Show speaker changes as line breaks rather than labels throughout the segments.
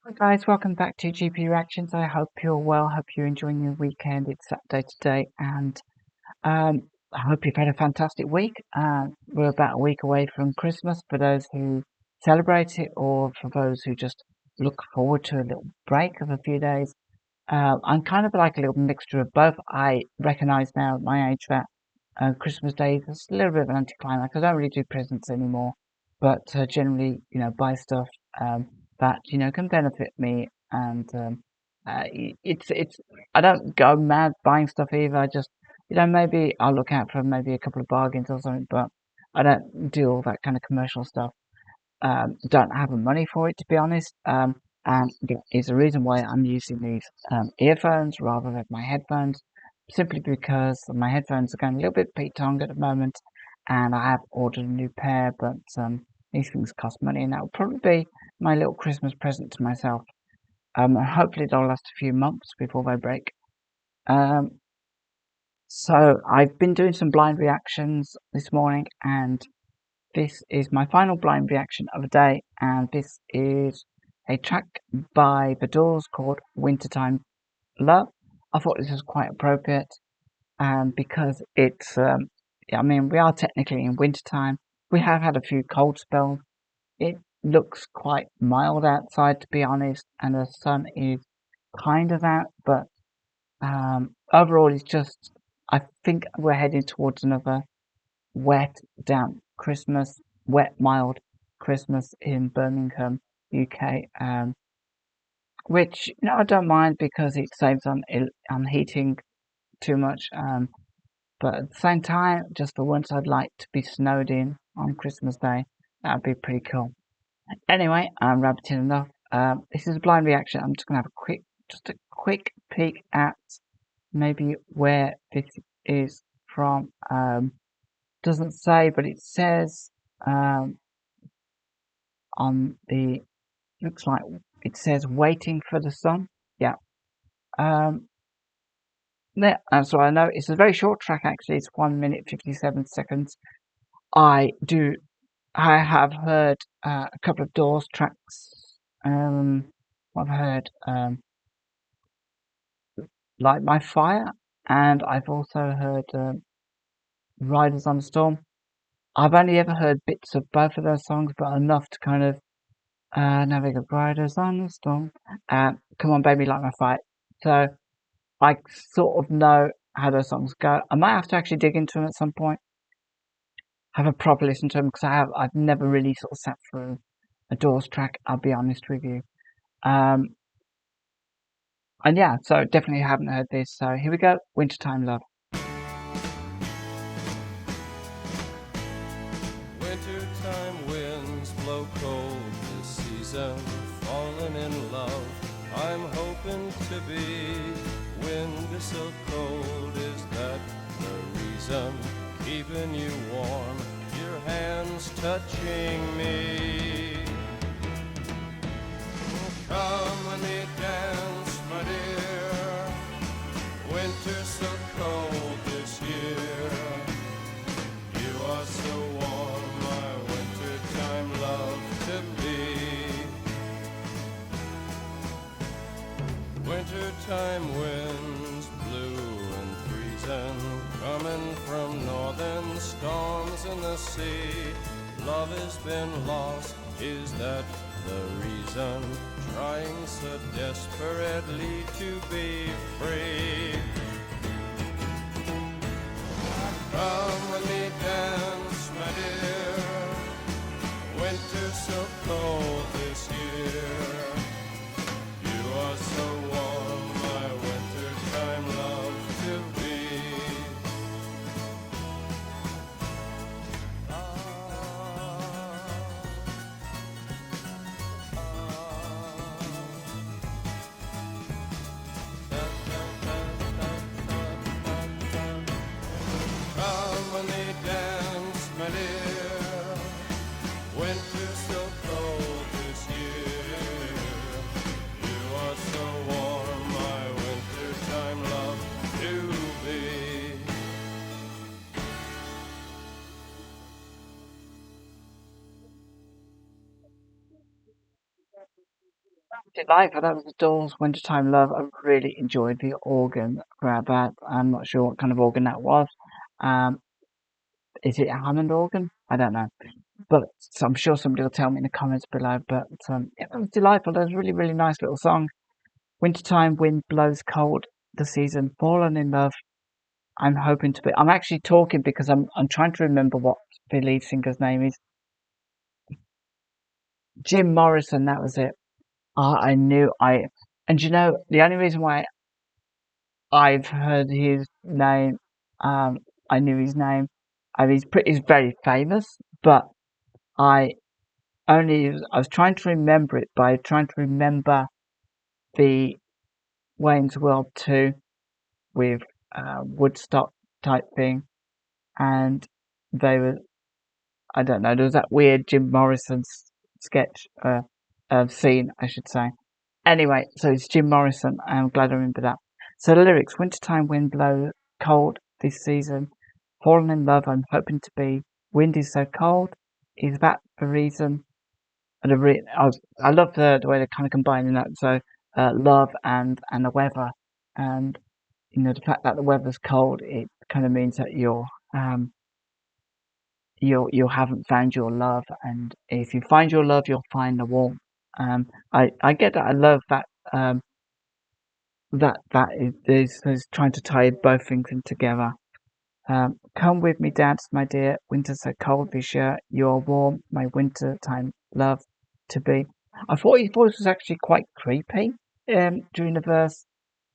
Hi guys, welcome back to GP Reactions. I hope you're well. Hope you're enjoying your weekend. It's Saturday today, and I hope you've had a fantastic week. We're about a week away from Christmas for those who celebrate it, or for those who just look forward to a little break of a few days. I'm kind of like a little mixture of both. I recognise now at my age that Christmas Day is a little bit of an anticlimax. I don't really do presents anymore, but generally, buy stuff that can benefit me. And it's I don't go mad buying stuff either. I just maybe I'll look out for maybe a couple of bargains or something, but I don't do all that kind of commercial stuff. Don't have the money for it, to be honest. And it's a reason why I'm using these earphones rather than my headphones, simply because my headphones are going a little bit Pete Tong at the moment, and I have ordered a new pair, but these things cost money, and that will probably be my little Christmas present to myself. And hopefully they'll last a few months before they break. Um, so I've been doing some blind reactions this morning, and this is my final blind reaction of the day, and this is a track by The Doors called Wintertime Love. I thought this was quite appropriate, because it's, I mean, we are technically in wintertime. We have had a few cold spells. It looks quite mild outside, to be honest, and the sun is kind of out, but overall, it's just, I think we're heading towards another wet, damp Christmas, wet, mild Christmas in Birmingham, UK. Which I don't mind because it saves on heating too much. But at the same time, just for once, I'd like to be snowed in on Christmas Day. That'd be pretty cool. Anyway, I'm rabbiting enough. This is a blind reaction. I'm just gonna have just a quick peek at maybe where this is from. Doesn't say, but it says um, on the looks like it says waiting for the sun. Yeah. Um, yeah, so I know it's a very short track actually. It's 1 minute 57 seconds. I do. I have heard a couple of Doors tracks. I've heard Light My Fire, and I've also heard Riders on the Storm. I've only ever heard bits of both of those songs, but enough to kind of navigate Riders on the Storm. Come on, baby, light my fire. So I sort of know how those songs go. I might have to actually dig into them at some point, have a proper listen to them, because I've never really sort of sat through a Doors track. I'll be honest with you. Um, and yeah, so definitely haven't heard this. So here we go, Wintertime Love.
Wintertime winds blow cold this season, falling in love. I'm hoping to be. Wind is so cold, is that the reason? Keeping you warm, your hands touching me. Come with me, dance, my dear. Winter's so cold this year. You are so warm, my wintertime love to be. Wintertime winds blue and freezing, coming from northern storms in the sea. Love has been lost, is that the reason? Trying so desperately to be free. Come with me, dance, my dear. Winter's so cold this year. You are so warm, my wintertime love to be. Come with me, dance, my dear. Winter's so cold this
Delightful. That was the Doors' Wintertime Love. I really enjoyed the organ throughout that. I'm not sure what kind of organ that was. Um, is it a Hammond organ? I don't know. But so I'm sure somebody will tell me in the comments below. But yeah, that was delightful. That was a really, really nice little song. Wintertime wind blows cold. The season fallen in love. I'm hoping to be. I'm actually talking because I'm trying to remember what the lead singer's name is. Jim Morrison. That was it. I knew I. And you know the only reason why I've heard his name, um, I knew his name. I mean, he's very famous, but I I was trying to remember it by trying to remember the Wayne's World 2 with Woodstock type thing, and they were, I don't know, there was that weird Jim Morrison sketch, scene, I should say. Anyway, so it's Jim Morrison. I'm glad I remember that. So the lyrics: Wintertime wind blow cold this season. Fallen in love, I'm hoping to be. Wind is so cold. Is that the reason? I love the way they're kind of combining that. So love and the weather, and the fact that the weather's cold, it kind of means that um you haven't found your love, and if you find your love, you'll find the warmth. I get that. I love that. That is trying to tie both things in together. Come with me, dance, my dear. Winter's so cold this year. You're warm, my winter time love to be. I thought his voice was actually quite creepy during the verse,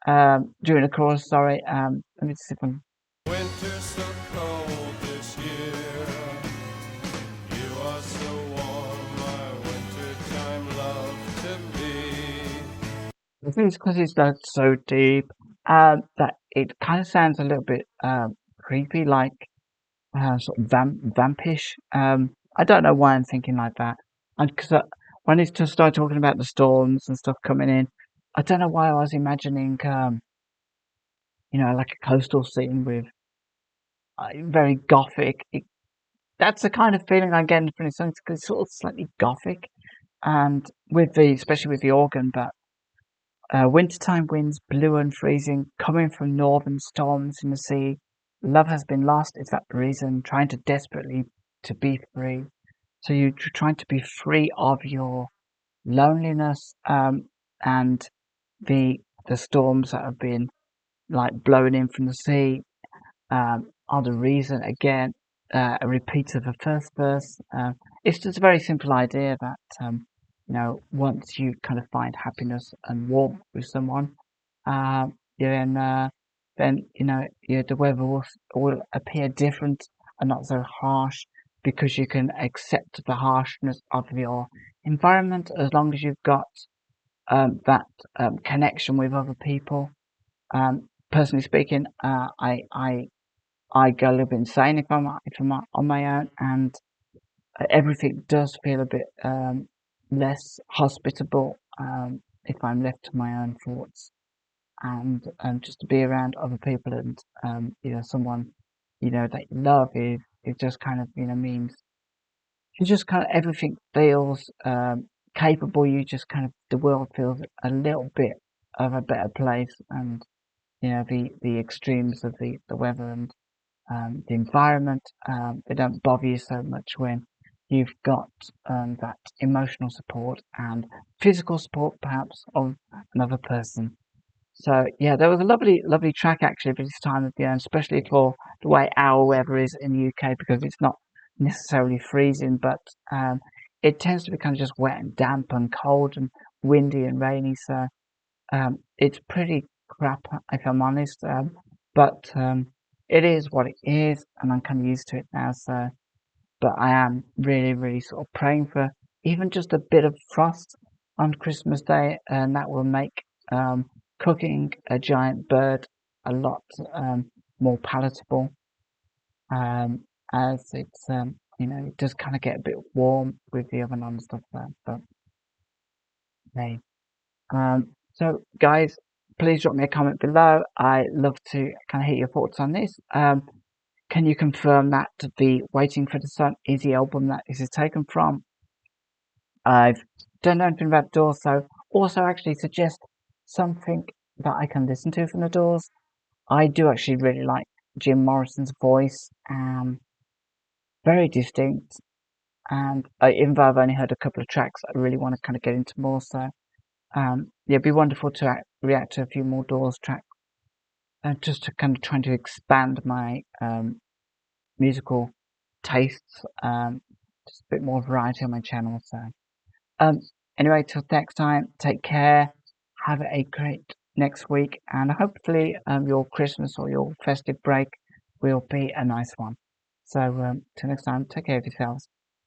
during the chorus. Sorry. Let me see if I can.
Winter so cold this year. You are so warm, my wintertime love to be.
I think it's because it's so deep. That it kind of sounds a little bit creepy, like sort of vampish. I don't know why I'm thinking like that. And because when it just started talking about the storms and stuff coming in, I don't know why I was imagining, like a coastal scene with very gothic. That's the kind of feeling I'm getting from the song. It's sort of slightly gothic, and especially with the organ. But wintertime winds, blue and freezing, coming from northern storms in the sea. Love has been lost. Is that the reason? Trying to desperately to be free. So you're trying to be free of your loneliness, and the storms that have been like blowing in from the sea, are the reason. Again, a repeat of the first verse. It's just a very simple idea that once you kind of find happiness and warmth with someone, then the weather will appear different and not so harsh, because you can accept the harshness of your environment as long as you've got that connection with other people. Personally speaking, I go a little bit insane if I'm on my own, and everything does feel a bit less hospitable if I'm left to my own thoughts, and just to be around other people, and someone that you love, it just kind of means you just kind of everything feels capable. You just kind of the world feels a little bit of a better place, and the extremes of the weather and the environment, they don't bother you so much when you've got that emotional support and physical support, perhaps, of another person. So yeah, there was a lovely, lovely track actually for this time of year, and especially for the way our weather is in the UK, because it's not necessarily freezing, but it tends to be kind of just wet and damp and cold and windy and rainy. So it's pretty crap, if I'm honest. But it is what it is, and I'm kind of used to it now. So, but I am really, really sort of praying for even just a bit of frost on Christmas Day, and that will make cooking a giant bird a lot more palatable. As it's it does kind of get a bit warm with the oven on and stuff there. But hey. So guys, please drop me a comment below. I love to kind of hear your thoughts on this. Can you confirm that the Waiting for the Sun is the album that this is taken from? I've don't know anything about Doors, so also actually suggest something that I can listen to from the Doors. I do actually really like Jim Morrison's voice, very distinct, and even though I've only heard a couple of tracks, I really want to kind of get into more. So yeah, it'd be wonderful to react to a few more Doors tracks, just to kind of trying to expand my musical tastes, just a bit more variety on my channel. So um, anyway, till next time, take care. Have a great next week, and hopefully your Christmas or your festive break will be a nice one. So till next time, take care of yourselves.